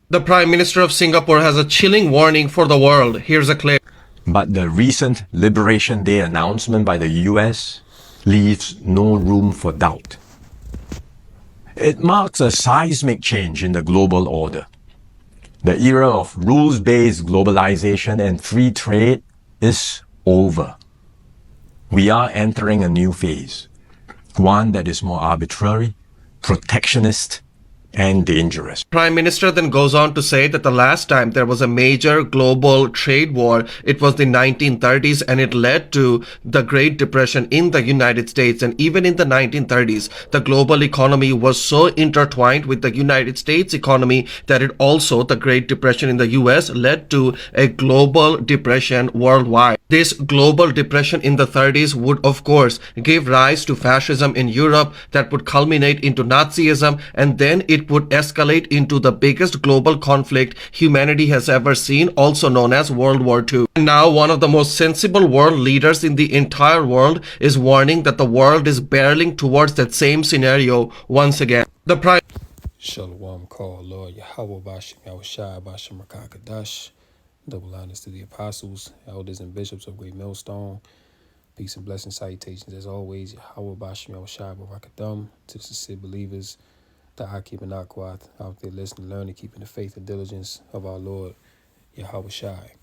The Prime Minister of Singapore has a chilling warning for the world. Here's a clip. But the recent Liberation Day announcement by the US leaves no room for doubt. It marks a seismic change in the global order. The era of rules-based globalization and free trade is over. We are entering a new phase, one that is more arbitrary, protectionist, and dangerous. Prime Minister then goes on to say that the last time there was a major global trade war, it was the 1930s, and it led to the Great Depression in the United States. And even in the 1930s, the global economy was so intertwined with the United States economy that it also, the Great Depression in the US, led to a global depression worldwide. This global depression in the 30s would, of course, give rise to fascism in Europe that would culminate into Nazism, and then it would escalate into the biggest global conflict humanity has ever seen, also known as World War II. And now one of the most sensible world leaders in the entire world is warning that the world is barreling towards that same scenario once again. The Prime Shalom, call Lord Yahweh Bashim Yahushai Bashim Rakakadash. Double honors to the apostles, elders, and bishops of Great Millstone. Peace and blessing salutations as always. Yahweh Bashim Yahushai Barakadam. To the sincere believers, the Hakim and Aquath out there listening, learning, keeping the faith and diligence of our Lord Yahweh Shai.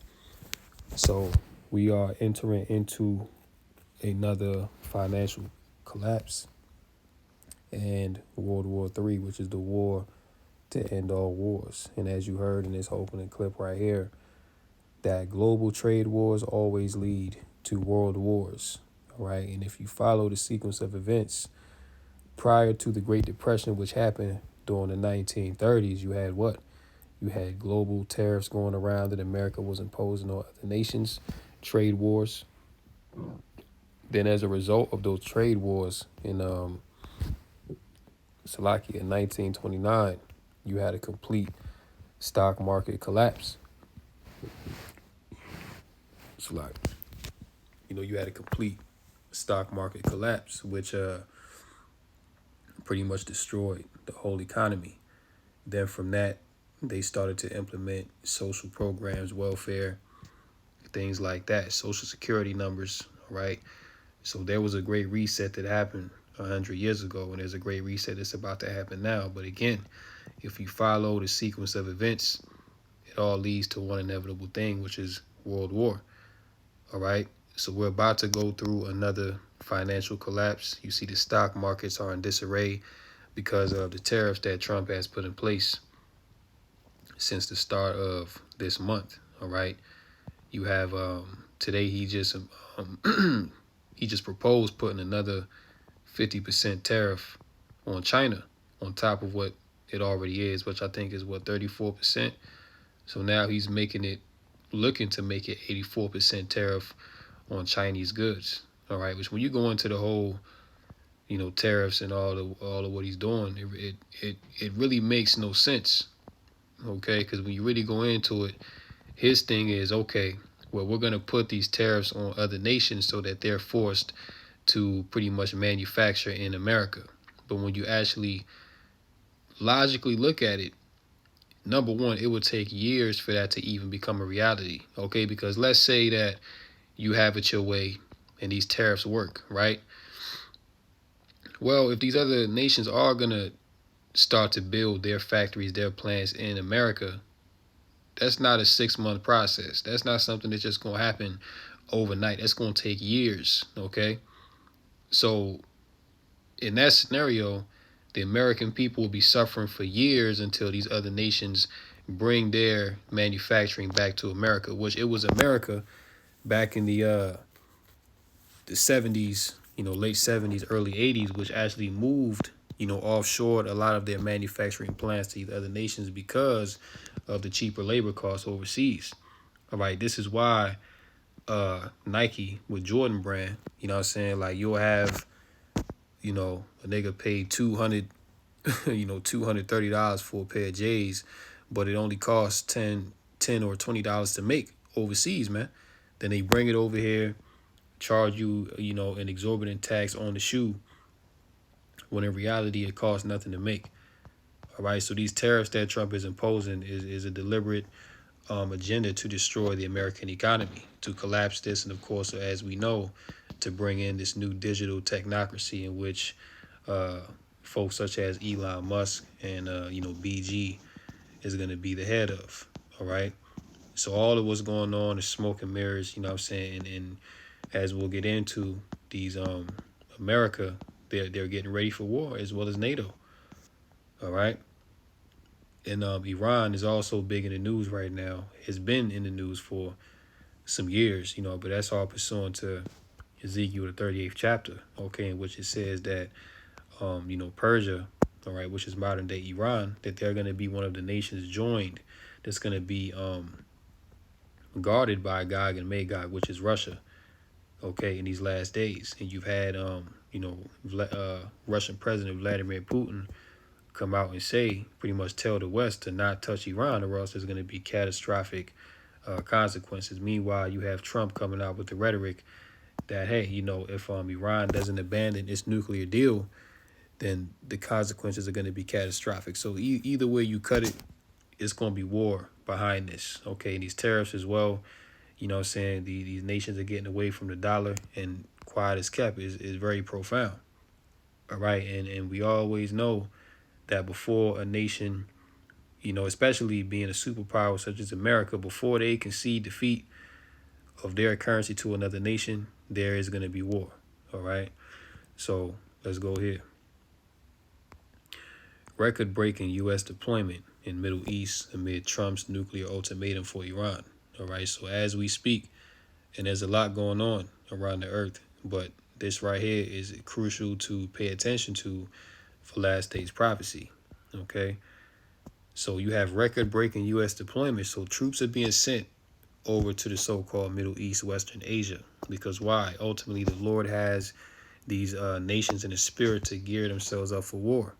So we are entering into another financial collapse and World War III, which is the war to end all wars. And as you heard in this opening clip right here, that global trade wars always lead to world wars. All right. And if you follow the sequence of events prior to the Great Depression, which happened during the 1930s, you had what? You had global tariffs going around that America was imposing on other nations, trade wars. Then as a result of those trade wars in Slovakia in 1929, you had a complete stock market collapse. It's like, you had a complete stock market collapse, which pretty much destroyed the whole economy. Then from that, they started to implement social programs, welfare, things like that, social security numbers, right? So there was a great reset that happened 100 years ago, and there's a great reset that's about to happen now. But again, if you follow the sequence of events, it all leads to one inevitable thing, which is world war. All right. So we're about to go through another financial collapse. You see the stock markets are in disarray because of the tariffs that Trump has put in place since the start of this month. All right. You have today he just he just proposed putting another 50% tariff on China on top of what it already is, which I think is what, 34%. So now he's looking to make it 84% tariff on Chinese goods. All right, which when you go into the whole, tariffs and all of what he's doing, it really makes no sense. Okay, because when you really go into it, his thing is, okay, well, we're gonna put these tariffs on other nations so that they're forced to pretty much manufacture in America. But when you actually logically look at it, number one, it would take years for that to even become a reality. Okay, because let's say that you have it your way and these tariffs work, right? Well, if these other nations are going to start to build their factories, their plants in America, that's not a 6-month process. That's not something that's just going to happen overnight. That's going to take years, okay? So in that scenario, the American people will be suffering for years until these other nations bring their manufacturing back to America, which it was America back in the 70s, late 70s, early 80s, which actually moved, offshore a lot of their manufacturing plants to these other nations because of the cheaper labor costs overseas. All right, this is why Nike with Jordan brand, what I'm saying? Like you'll have, a nigga paid $230 for a pair of J's, but it only costs $10 or $20 to make overseas, man. Then they bring it over here, charge you, an exorbitant tax on the shoe, when in reality it costs nothing to make. All right, so these tariffs that Trump is imposing is a deliberate agenda to destroy the American economy, to collapse this, and of course, as we know, to bring in this new digital technocracy in which uh, folks such as Elon Musk and BG is going to be the head of. All right, so all of what's going on is smoke and mirrors. You know what I'm saying? And as we'll get into, these America, they're getting ready for war as well as NATO. All right. And Iran is also big in the news right now. Has been in the news for some years, but that's all pursuant to Ezekiel the 38th chapter, okay, in which it says that Persia, all right, which is modern day Iran, that they're going to be one of the nations joined that's going to be guarded by Gog and Magog, which is Russia, okay, in these last days. And you've had Russian President Vladimir Putin come out and say, pretty much tell the West to not touch Iran, or else there's going to be catastrophic consequences. Meanwhile, you have Trump coming out with the rhetoric that, hey, if Iran doesn't abandon its nuclear deal, then the consequences are going to be catastrophic. So either way you cut it, it's going to be war behind this. Okay, and these tariffs as well, what I'm saying, these nations are getting away from the dollar, and quiet as kept is very profound. All right, and we always know that before a nation, especially being a superpower such as America, before they concede defeat of their currency to another nation, there is going to be war. All right, so let's go here. Record-breaking U.S. deployment in Middle East amid Trump's nuclear ultimatum for Iran. All right, so as we speak, and there's a lot going on around the earth, but this right here is crucial to pay attention to for last days prophecy. Okay, so you have record-breaking U.S. deployment. So troops are being sent over to the so-called Middle East, Western Asia. Because why? Ultimately, the Lord has these nations in the spirit to gear themselves up for war.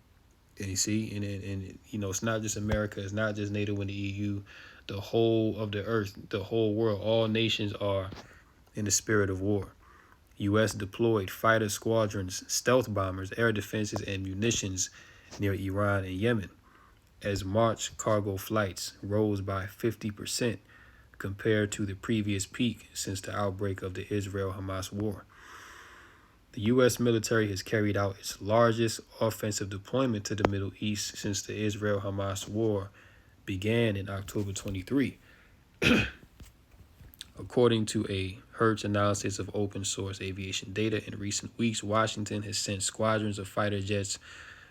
And you see, and it's not just America, it's not just NATO and the EU, the whole of the earth, the whole world, all nations are in the spirit of war. U.S. deployed fighter squadrons, stealth bombers, air defenses, and munitions near Iran and Yemen, as March cargo flights rose by 50% compared to the previous peak since the outbreak of the Israel-Hamas war. The U.S. military has carried out its largest offensive deployment to the Middle East since the Israel-Hamas war began in October 23. According to a Hertz analysis of open source aviation data, in recent weeks, Washington has sent squadrons of fighter jets,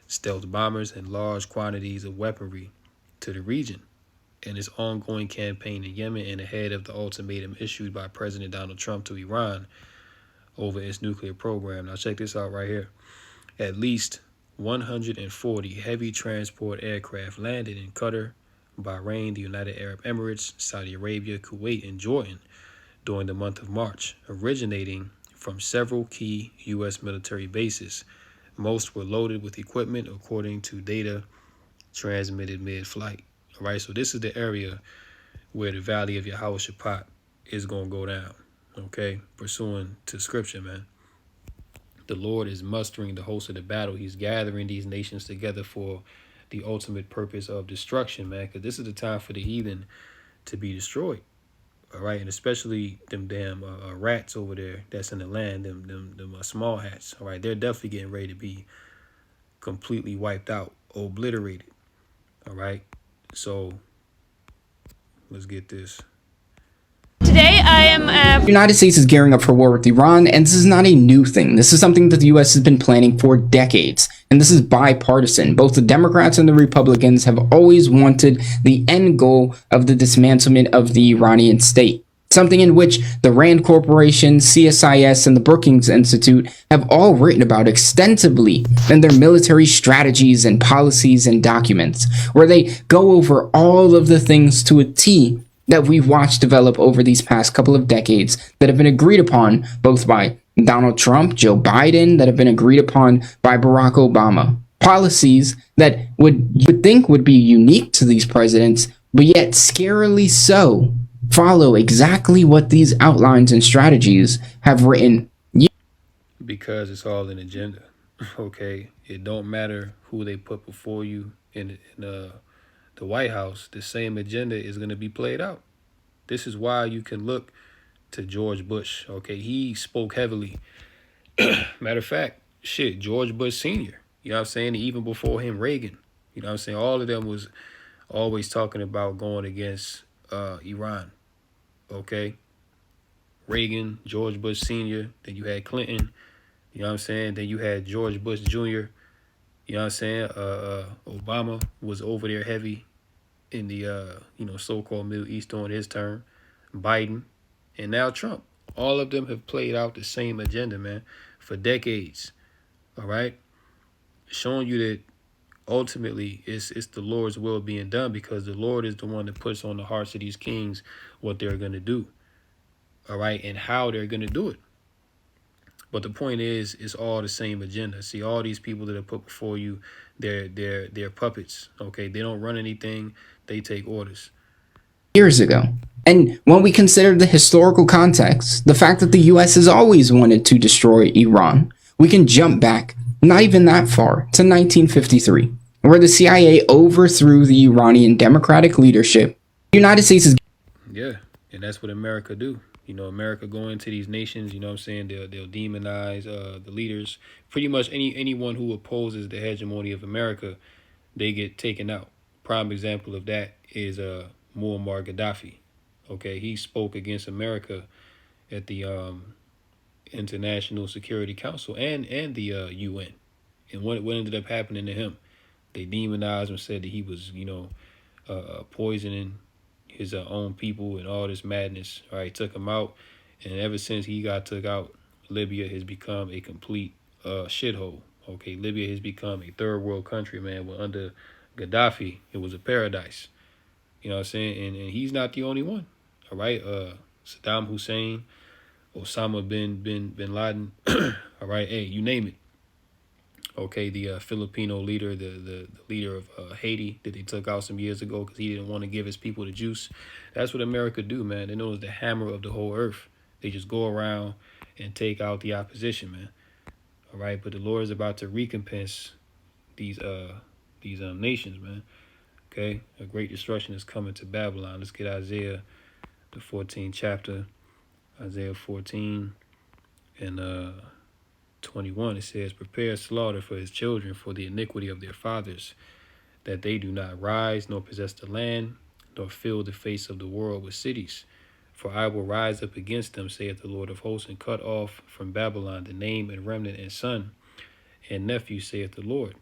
stealth bombers, and large quantities of weaponry to the region in its ongoing campaign in Yemen and ahead of the ultimatum issued by President Donald Trump to Iran over its nuclear program. Now check this out right here. At least 140 heavy transport aircraft landed in Qatar, Bahrain, the United Arab Emirates, Saudi Arabia, Kuwait, and Jordan during the month of March, originating from several key U.S. military bases. Most were loaded with equipment, according to data transmitted mid-flight. All right, so this is the area where the Valley of Yehoshaphat is going to go down, okay, pursuant to Scripture, man. The Lord is mustering the host of the battle. He's gathering these nations together for the ultimate purpose of destruction, man, because this is the time for the heathen to be destroyed. All right, and especially them damn rats over there that's in the land, them small hats. All right, they're definitely getting ready to be completely wiped out, obliterated. All right, so let's get this. Today I am The United States is gearing up for war with Iran, and this is not a new thing. This is something that the U.S. has been planning for decades, and this is bipartisan. Both the Democrats and the Republicans have always wanted the end goal of the dismantlement of the Iranian state, something in which the Rand Corporation, CSIS, and the Brookings Institute have all written about extensively in their military strategies and policies and documents, where they go over all of the things to a T that we've watched develop over these past couple of decades that have been agreed upon both by Donald Trump, Joe Biden, that have been agreed upon by Barack Obama. Policies that you would think would be unique to these presidents, but yet scarily so follow exactly what these outlines and strategies have written. Because it's all an agenda, okay? It don't matter who they put before you. in the White House, the same agenda is going to be played out. This is why you can look to George Bush. Okay, he spoke heavily. Matter of fact, shit, George Bush Sr. You know what I'm saying? Even before him, Reagan. You know what I'm saying? All of them was always talking about going against Iran. Okay, Reagan, George Bush Sr. Then you had Clinton. You know what I'm saying? Then you had George Bush Jr. You know what I'm saying? Obama was over there heavy in the so-called Middle East during his term. Biden, and now Trump. All of them have played out the same agenda, man, for decades. All right, showing you that ultimately it's the Lord's will being done, because the Lord is the one that puts on the hearts of these kings what they're gonna do. All right, and how they're gonna do it. But the point is, it's all the same agenda. See, all these people that are put before you, they're puppets. Okay, they don't run anything; they take orders. Years ago. And when we consider the historical context, the fact that the US has always wanted to destroy Iran, we can jump back not even that far to 1953, where the CIA overthrew the Iranian democratic leadership. The United States is Yeah, and that's what America do. America go into these nations. What I'm saying, they'll demonize the leaders. Pretty much anyone who opposes the hegemony of America, they get taken out. Prime example of that is Muammar Gaddafi. Okay, he spoke against America at the International Security Council and the UN. And what ended up happening to him? They demonized him, said that he was poisoning his own people and all this madness. All right, took him out, and ever since he got took out, Libya has become a complete shithole. Okay, Libya has become a third world country, man. Well, under Gaddafi, it was a paradise. You know what I'm saying? And he's not the only one. All right, Saddam Hussein, Osama bin Laden. All right, hey, you name it. Okay, the Filipino leader, the leader of Haiti that they took out some years ago because he didn't want to give his people the juice. That's what America do, man. They know it's the hammer of the whole earth. They just go around and take out the opposition, man. All right, but the Lord is about to recompense these nations, man. Okay, a great destruction is coming to Babylon. Let's get Isaiah, the 14th chapter, Isaiah 14 and 21. It says, "Prepare slaughter for his children for the iniquity of their fathers, that they do not rise nor possess the land, nor fill the face of the world with cities. For I will rise up against them, saith the Lord of hosts, and cut off from Babylon the name and remnant and son and nephew, saith the Lord.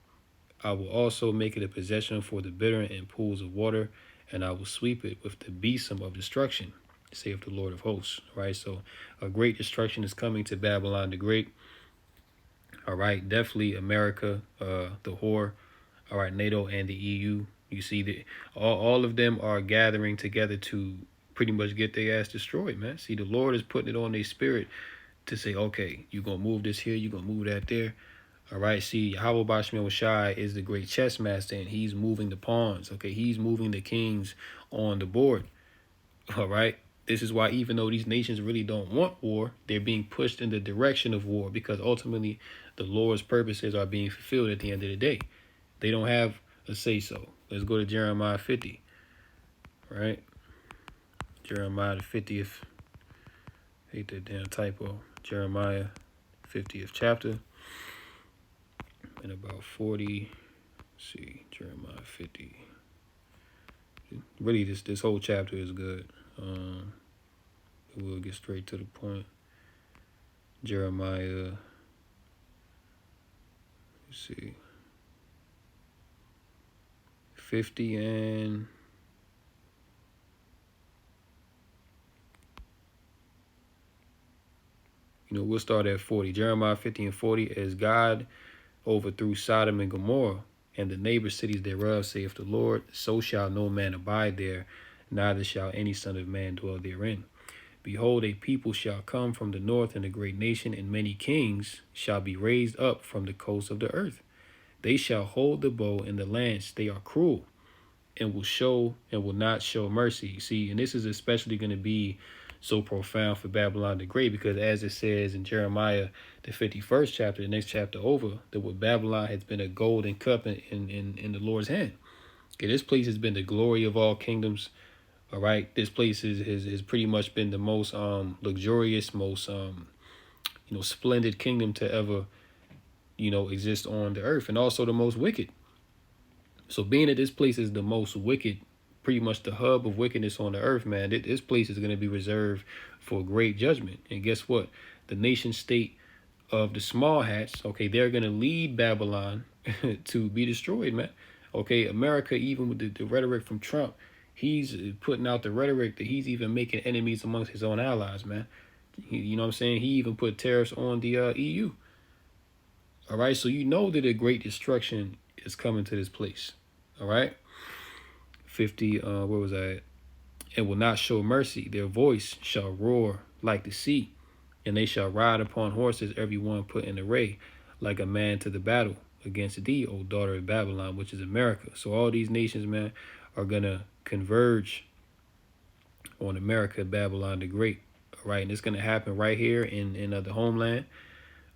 I will also make it a possession for the bitter and pools of water, and I will sweep it with the besom of destruction, saith the Lord of hosts." Right, so a great destruction is coming to Babylon the Great. All right, definitely America, the whore. All right, NATO and the EU. You see that all of them are gathering together to pretty much get their ass destroyed, man. See, the Lord is putting it on their spirit to say, okay, you're going to move this here, you're going to move that there. All right, see, Yahweh Bashmiel Shai is the great chess master, and he's moving the pawns. Okay, he's moving the kings on the board. All right, this is why even though these nations really don't want war, they're being pushed in the direction of war, because ultimately the Lord's purposes are being fulfilled at the end of the day. They don't have a say-so. Let's go to Jeremiah 50. Right? Jeremiah the 50th. Hate that damn typo. Jeremiah 50th chapter. And about 40. Let's see. Jeremiah 50. Really, this whole chapter is good. We'll get straight to the point. Jeremiah. Let's see. 50 and we'll start at 40. Jeremiah 50 and 40. "As God overthrew Sodom and Gomorrah and the neighbor cities thereof, saith the Lord, so shall no man abide there, neither shall any son of man dwell therein. Behold, a people shall come from the north, and a great nation, and many kings shall be raised up from the coasts of the earth. They shall hold the bow and the lance. They are cruel, and will not show mercy." See, and this is especially going to be so profound for Babylon the Great, because as it says in Jeremiah, the 51st chapter, the next chapter over, that what Babylon has been a golden cup in the Lord's hand. Okay, this place has been the glory of all kingdoms. All right, this place has pretty much been the most luxurious, most splendid kingdom to ever exist on the earth, and also the most wicked. So being that this place is the most wicked, pretty much the hub of wickedness on the earth, man, this place is going to be reserved for great judgment. And guess what? The nation state of the small hats, okay, they're going to lead Babylon to be destroyed, man. Okay, America, even with the rhetoric from Trump, he's putting out the rhetoric that he's even making enemies amongst his own allies, man. You know what I'm saying? He even put tariffs on the EU. All right, so you know that a great destruction is coming to this place. All right, 50. Where was I at? And will not show mercy. Their voice shall roar like the sea, and they shall ride upon horses, every one put in array, like a man to the battle against thee, O daughter of Babylon, which is America. So all these nations, man, are gonna converge on America, Babylon the Great. All right, and it's gonna happen right here in the homeland.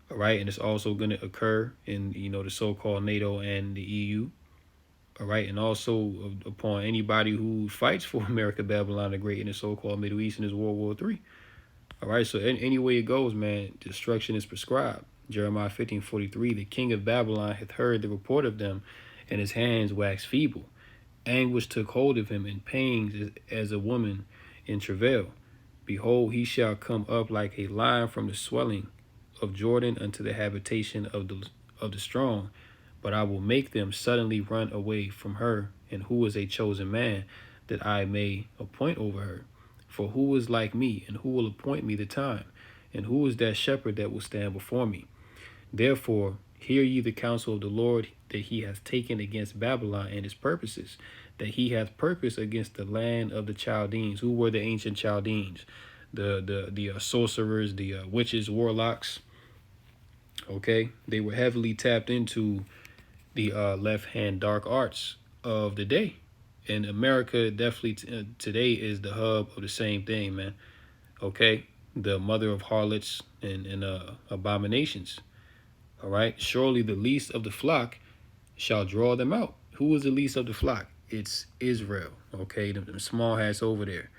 All right, and it's also gonna occur in the so-called NATO and the EU. All right, and also upon anybody who fights for America, Babylon the Great in the so-called Middle East in this World War III. All right, so any way it goes, man, destruction is prescribed. Jeremiah 15:43, the king of Babylon hath heard the report of them, and his hands waxed feeble. Anguish took hold of him, and pangs as a woman in travail. Behold, he shall come up like a lion from the swelling of Jordan unto the habitation of the strong. But I will make them suddenly run away from her, and who is a chosen man, that I may appoint over her? For who is like me, and who will appoint me the time? And who is that shepherd that will stand before me? Therefore, hear ye the counsel of the Lord, that he hath taken against Babylon and his purposes, that he hath purpose against the land of the Chaldeans. Who were the ancient Chaldeans? The sorcerers, the witches, warlocks. Okay, they were heavily tapped into the left-hand dark arts of the day. And America definitely today is the hub of the same thing, man. Okay, the mother of harlots and abominations. All right, surely the least of the flock shall draw them out. Who is the least of the flock? It's Israel. Okay, them small hats over there,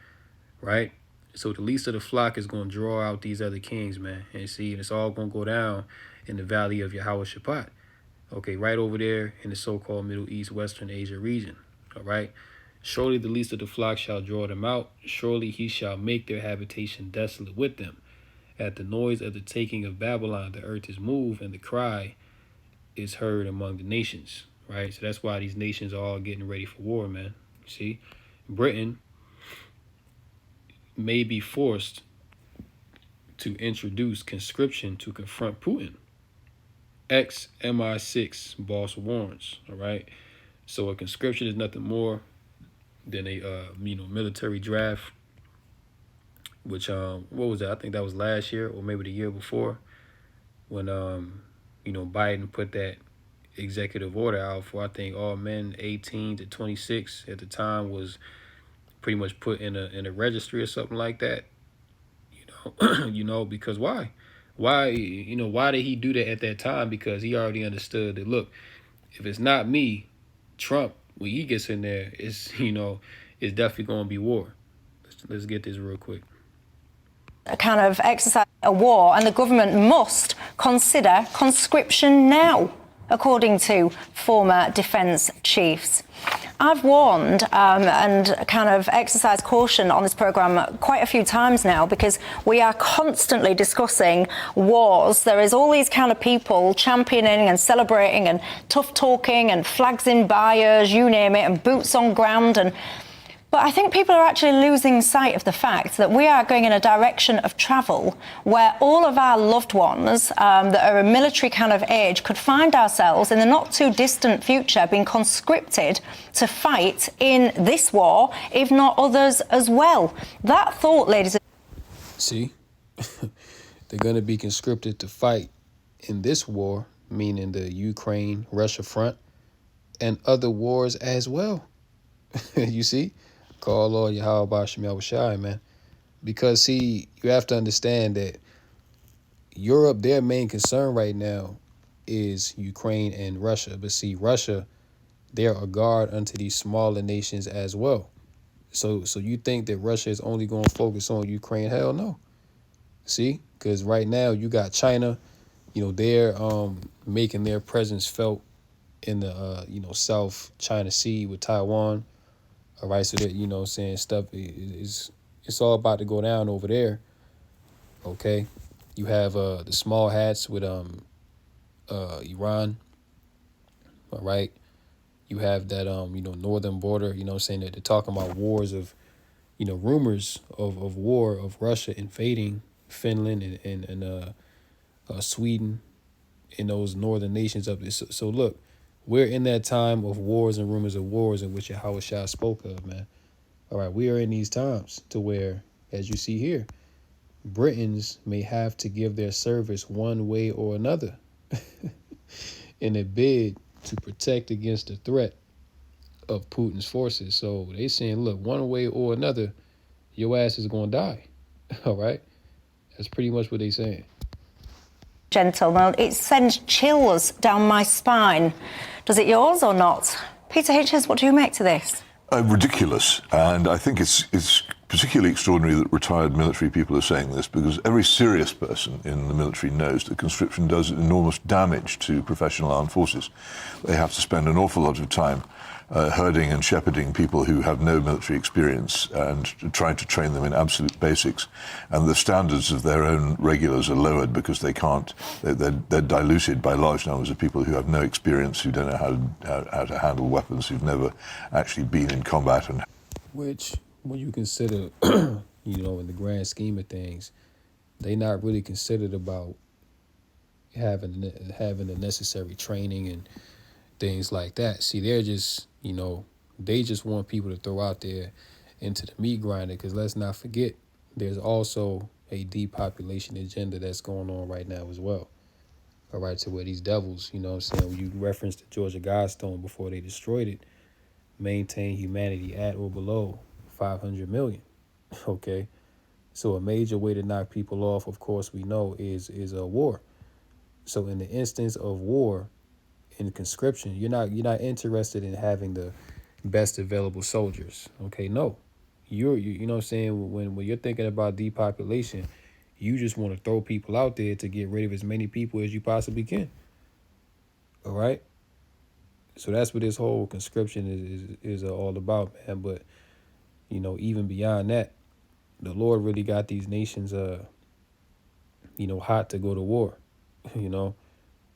right? So the least of the flock is going to draw out these other kings, man. And see, it's all going to go down in the valley of Yahweh Shaphat. Okay, right over there in the so-called Middle East, Western Asia region. All right. Surely the least of the flock shall draw them out. Surely he shall make their habitation desolate with them. At the noise of the taking of Babylon, the earth is moved, and the cry is heard among the nations. Right. So that's why these nations are all getting ready for war, man. You see, Britain may be forced to introduce conscription to confront Putin. Ex-MI6 boss warns. All right. So a conscription is nothing more than a military draft, which what was that? I think that was last year or maybe the year before, when Biden put that executive order out for, I think, all men 18 to 26 at the time was pretty much put in a registry or something like that. Because why? Why did he do that at that time? Because he already understood that, look, if it's not me, Trump, when he gets in there, it's definitely going to be war. Let's get this real quick. Kind of exercise a war, and the government must consider conscription now, according to former defence chiefs. I've warned and kind of exercised caution on this programme quite a few times now, because we are constantly discussing wars. There is all these kind of people championing and celebrating and tough talking and flags in buyers, you name it, and boots on ground. But I think people are actually losing sight of the fact that we are going in a direction of travel where all of our loved ones that are a military kind of age could find ourselves in the not too distant future being conscripted to fight in this war, if not others as well. That thought, ladies and See, they're going to be conscripted to fight in this war, meaning the Ukraine-Russia front, and other wars as well. You see? Call Lord Yahweh Bashim Yahushai, man. Because see, you have to understand that Europe, their main concern right now is Ukraine and Russia. But see, Russia, they're a guard unto these smaller nations as well. So you think that Russia is only going to focus on Ukraine? Hell no. See, because right now you got China, they're making their presence felt in the South China Sea with Taiwan. All right, so that saying stuff is it's all about to go down over there. Okay, you have the small hats with Iran. All right, you have that northern border. Saying that they're talking about wars of rumors of war of Russia invading Finland and Sweden in those northern nations up there. So look, we're in that time of wars and rumors of wars in which Yahweh Shah spoke of, man. All right, we are in these times to where, as you see here, Britons may have to give their service one way or another in a bid to protect against the threat of Putin's forces. So they saying, look, one way or another, your ass is going to die. All right? That's pretty much what they saying. Gentlemen, it sends chills down my spine. Does it yours or not? Peter Hitchens, what do you make to this? Ridiculous, and I think it's particularly extraordinary that retired military people are saying this, because every serious person in the military knows that conscription does enormous damage to professional armed forces. They have to spend an awful lot of time herding and shepherding people who have no military experience and trying to train them in absolute basics. And the standards of their own regulars are lowered because they can't, they're diluted by large numbers of people who have no experience, who don't know how to handle weapons, who've never actually been in combat. And which, when you consider, in the grand scheme of things, they not really considered about having the necessary training and things like that. See, they're just, they just want people to throw out there into the meat grinder, because let's not forget, there's also a depopulation agenda that's going on right now as well. All right, so where these devils, when you referenced the Georgia Guidestone before they destroyed it, maintain humanity at or below 500 million. Okay, so a major way to knock people off, of course, we know is a war. So in the instance of war, in conscription, you're not interested in having the best available soldiers. Okay, no, you know what I'm saying, when you're thinking about depopulation, you just want to throw people out there to get rid of as many people as you possibly can. All right, so that's what this whole conscription is all about, man. But even beyond that, the Lord really got these nations hot to go to war.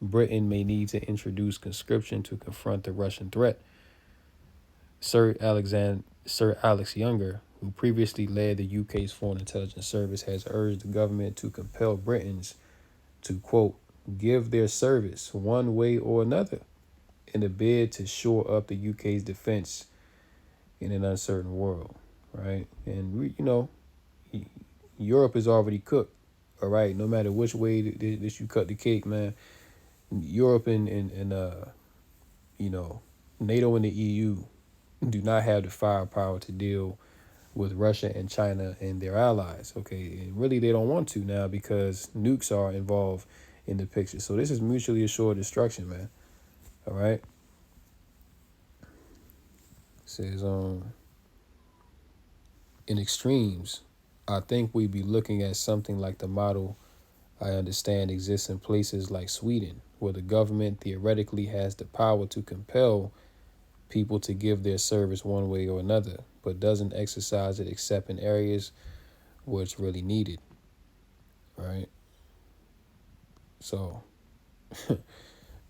Britain may need to introduce conscription to confront the Russian threat. Sir Alex Younger, who previously led the UK's Foreign Intelligence Service, has urged the government to compel Britons to, quote, give their service one way or another in a bid to shore up the UK's defense in an uncertain world, right? And, Europe is already cooked, all right? No matter which way that you cut the cake, man, Europe and NATO and the EU do not have the firepower to deal with Russia and China and their allies. Okay, and really they don't want to now because nukes are involved in the picture. So this is mutually assured destruction, man. All right. It says in extremes, I think we'd be looking at something like the model I understand exists in places like Sweden, where the government theoretically has the power to compel people to give their service one way or another, but doesn't exercise it except in areas where it's really needed, right? So,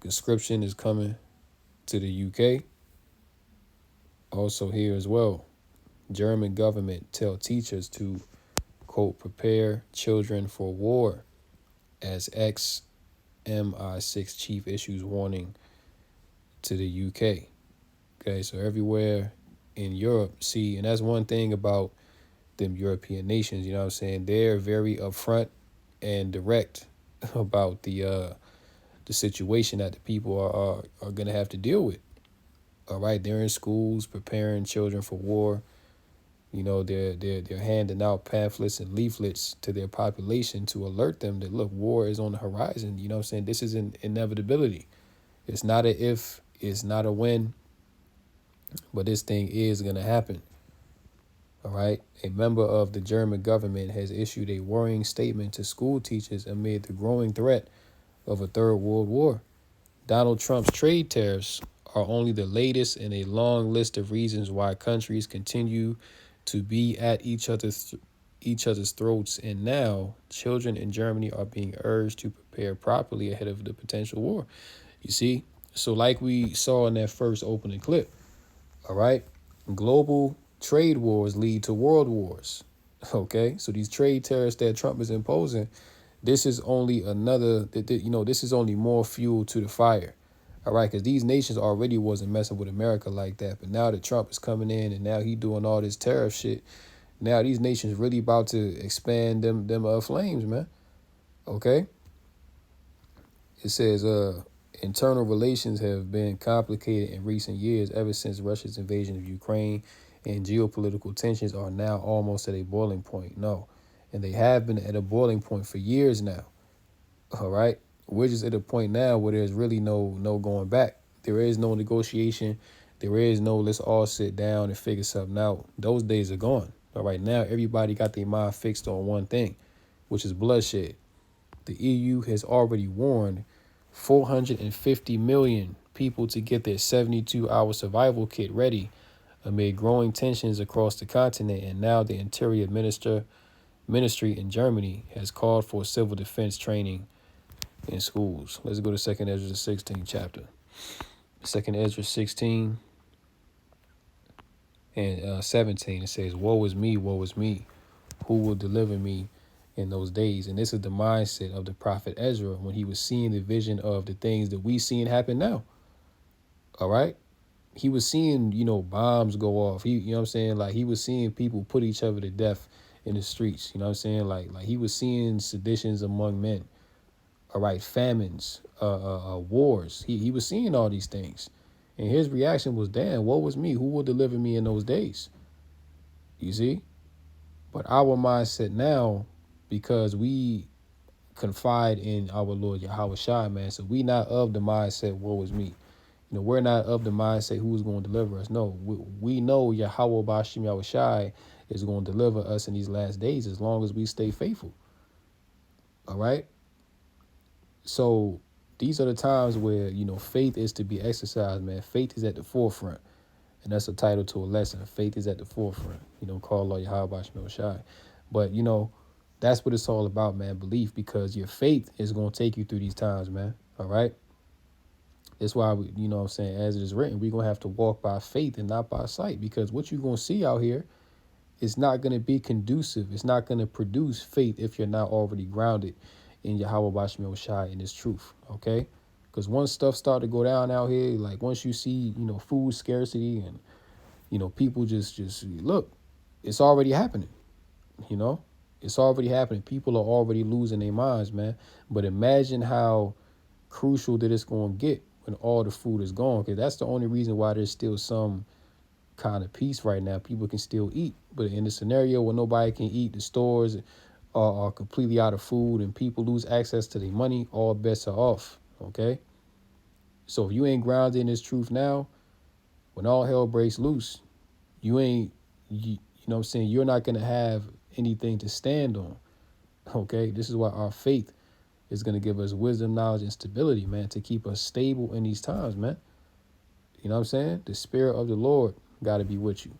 conscription is coming to the UK. Also here as well, German government tell teachers to, quote, prepare children for war, as ex-MI6 chief issues warning to the UK. Okay, so everywhere in Europe, see, and that's one thing about them European nations, you know what I'm saying? They're very upfront and direct about the situation that the people are going to have to deal with. All right, they're in schools preparing children for war. You know, they're handing out pamphlets and leaflets to their population to alert them that, look, war is on the horizon. You know what I'm saying? This is an inevitability. It's not a if, it's not a when, but this thing is going to happen. All right. A member of the German government has issued a worrying statement to school teachers amid the growing threat of a third world war. Donald Trump's trade tariffs are only the latest in a long list of reasons why countries continue to be at each other's throats, and now children in Germany are being urged to prepare properly ahead of the potential war. You see? So like we saw in that first opening clip, all right? Global trade wars lead to world wars. Okay? So these trade tariffs that Trump is imposing, this is only another, this is only more fuel to the fire. All right, because these nations already wasn't messing with America like that. But now that Trump is coming in and now he doing all this tariff shit, now these nations really about to expand them flames, man. Okay? It says internal relations have been complicated in recent years ever since Russia's invasion of Ukraine, and geopolitical tensions are now almost at a boiling point. No. And they have been at a boiling point for years now. All right? We're just at a point now where there's really no going back. There is no negotiation. There is no let's all sit down and figure something out. Those days are gone. All right, now everybody got their mind fixed on one thing, which is bloodshed. The EU has already warned 450 million people to get their 72-hour survival kit ready amid growing tensions across the continent, and now the Interior Ministry in Germany has called for civil defense training in schools. Let's go to 2nd Ezra 16 chapter. 2nd Ezra 16 and 17, it says, woe is me, who will deliver me in those days? And this is the mindset of the prophet Ezra when he was seeing the vision of the things that we seeing happen now. All right? He was seeing, bombs go off. He, you know what I'm saying? Like, he was seeing people put each other to death in the streets. You know what I'm saying? Like he was seeing seditions among men. All right, famines, wars. He was seeing all these things. And his reaction was, damn, woe was me. Who will deliver me in those days? You see? But our mindset now, because we confide in our Lord Yahweh Shai, man, so we not of the mindset, woe is me. We're not of the mindset who's going to deliver us. No, we know Yahweh Bashim Yahweh Shai is going to deliver us in these last days as long as we stay faithful. All right? So these are the times where, faith is to be exercised, man. Faith is at the forefront. And that's a title to a lesson. Faith is at the forefront. Call Allah Yahweh Bashim Shai. But, that's what it's all about, man. Belief, because your faith is going to take you through these times, man. All right? That's why, we, what I'm saying, as it is written, we're going to have to walk by faith and not by sight, because what you're going to see out here is not going to be conducive. It's not going to produce faith if you're not already grounded in Yahweh Bashim Shai in this truth, okay? Because once stuff start to go down out here, like once you see, food scarcity and, people just look, it's already happening, It's already happening. People are already losing their minds, man. But imagine how crucial that it's going to get when all the food is gone, because that's the only reason why there's still some kind of peace right now. People can still eat. But in the scenario where nobody can eat, the stores are completely out of food and people lose access to their money, all bets are off, okay? So if you ain't grounded in this truth now, when all hell breaks loose, you know what I'm saying, you're not going to have anything to stand on, okay? This is why our faith is going to give us wisdom, knowledge, and stability, man, to keep us stable in these times, man. You know what I'm saying? The Spirit of the Lord got to be with you.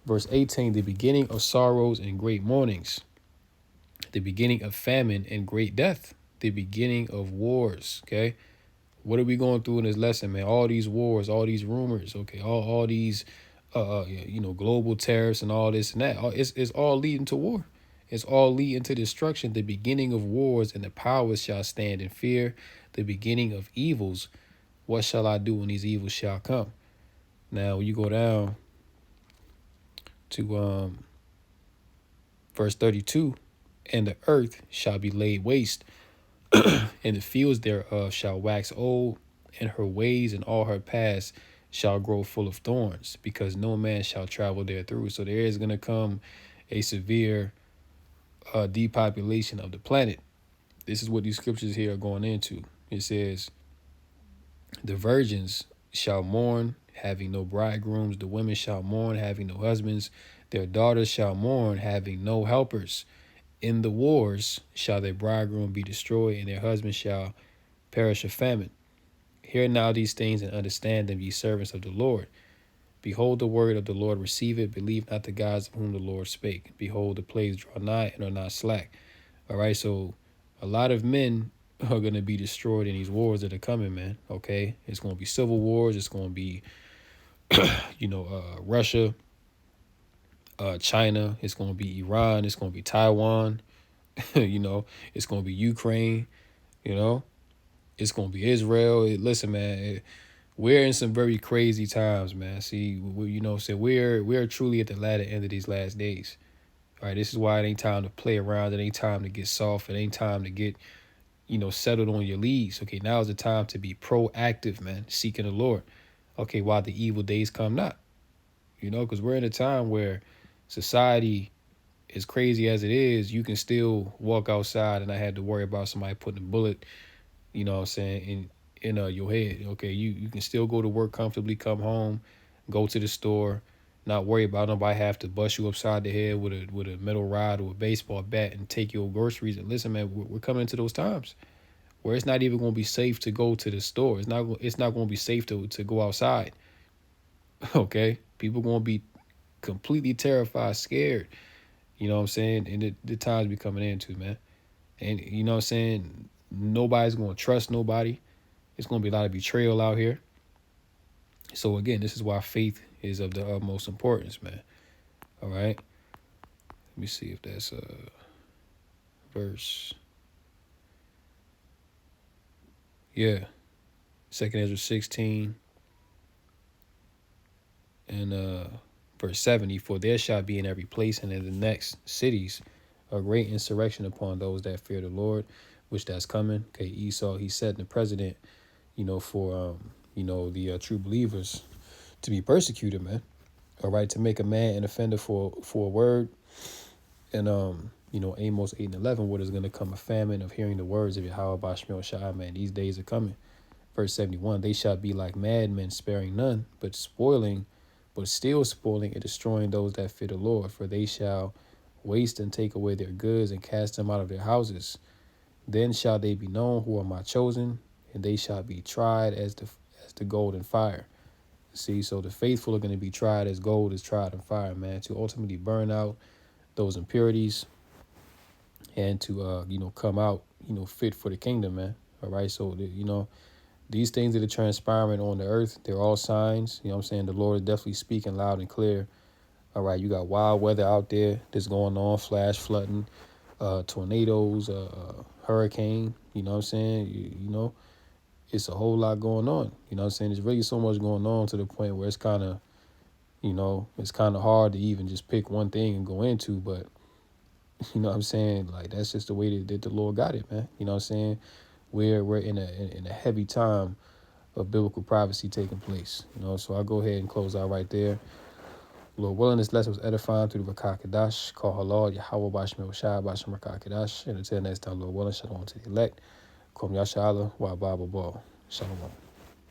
Verse 18, the beginning of sorrows and great mournings, the beginning of famine and great death, the beginning of wars, okay? What are we going through in this lesson, man? All these wars, all these rumors, okay? All these, global tariffs and all this and that. It's all leading to war. It's all leading to destruction. The beginning of wars, and the powers shall stand in fear. The beginning of evils. What shall I do when these evils shall come? Now, when you go down to verse 32, and the earth shall be laid waste, and the fields thereof shall wax old, and her ways and all her paths shall grow full of thorns, because no man shall travel there through. So there is going to come a severe depopulation of the planet. This is what these scriptures here are going into. It says, the virgins shall mourn, having no bridegrooms. The women shall mourn, having no husbands. Their daughters shall mourn, having no helpers. In the wars shall their bridegroom be destroyed, and their husband shall perish of famine. Hear now these things and understand them, ye servants of the Lord. Behold the word of the Lord, receive it. Believe not the gods of whom the Lord spake. Behold, the plagues draw nigh and are not slack. All right, so a lot of men are going to be destroyed in these wars that are coming, man. Okay, it's going to be civil wars. It's going to be, Russia, China. It's going to be Iran. It's going to be Taiwan. It's going to be Ukraine. It's going to be Israel. Listen, man, we're in some very crazy times, man. See, we're truly at the latter end of these last days. All right, this is why it ain't time to play around. It ain't time to get soft. It ain't time to get, settled on your leads. Okay, now is the time to be proactive, man, seeking the Lord. Okay, while the evil days come not. Because we're in a time where society, as crazy as it is, you can still walk outside and not have to worry about somebody putting a bullet, in your head. Okay, you can still go to work comfortably, come home, go to the store, not worry about nobody have to bust you upside the head with a metal rod or a baseball bat and take your groceries. And listen, man, we're coming into those times where it's not even going to be safe to go to the store. It's not going to be safe to go outside. Okay, people going to be completely terrified, scared. You know what I'm saying? And the times be coming into, man. And you know what I'm saying? Nobody's going to trust nobody. It's going to be a lot of betrayal out here. So again, this is why faith is of the utmost importance, man. All right. Let me see if that's a verse. Yeah. 2nd Ezra 16 and verse 70. For there shall be in every place and in the next cities a great insurrection upon those that fear the Lord, which that's coming. Okay, Esau, he setting the president, for the true believers to be persecuted, man. All right, to make a man an offender for a word. And Amos 8 and 11, what is going to come a famine of hearing the words of Yahweh Bashmil Shah, man. These days are coming. Verse 71, they shall be like madmen, sparing none, but still spoiling and destroying those that fear the Lord. For they shall waste and take away their goods and cast them out of their houses. Then shall they be known who are my chosen, and they shall be tried as the gold and fire. See, so the faithful are going to be tried as gold is tried in fire, man, to ultimately burn out those impurities and to come out fit for the kingdom, man. All right, so these things that are transpiring on the earth, they're all signs. You know what I'm saying? The Lord is definitely speaking loud and clear. All right, you got wild weather out there that's going on, flash flooding, tornadoes, hurricane. You know what I'm saying? It's a whole lot going on. You know what I'm saying? There's really so much going on to the point where it's kind of, it's kind of hard to even just pick one thing and go into. But, you know what I'm saying? Like, that's just the way that the Lord got it, man. You know what I'm saying? We're in a heavy time of biblical prophecy taking place. So I'll go ahead and close out right there. Lord willing, this lesson was edifying through the Rakah Kadash. Call her Lord, Yahweh Bashmil Shai, Basham Rakah Kadash. And until next time, Lord willing, shalom to the elect. Kum Yashala, Wa Baba Ball. Shalom.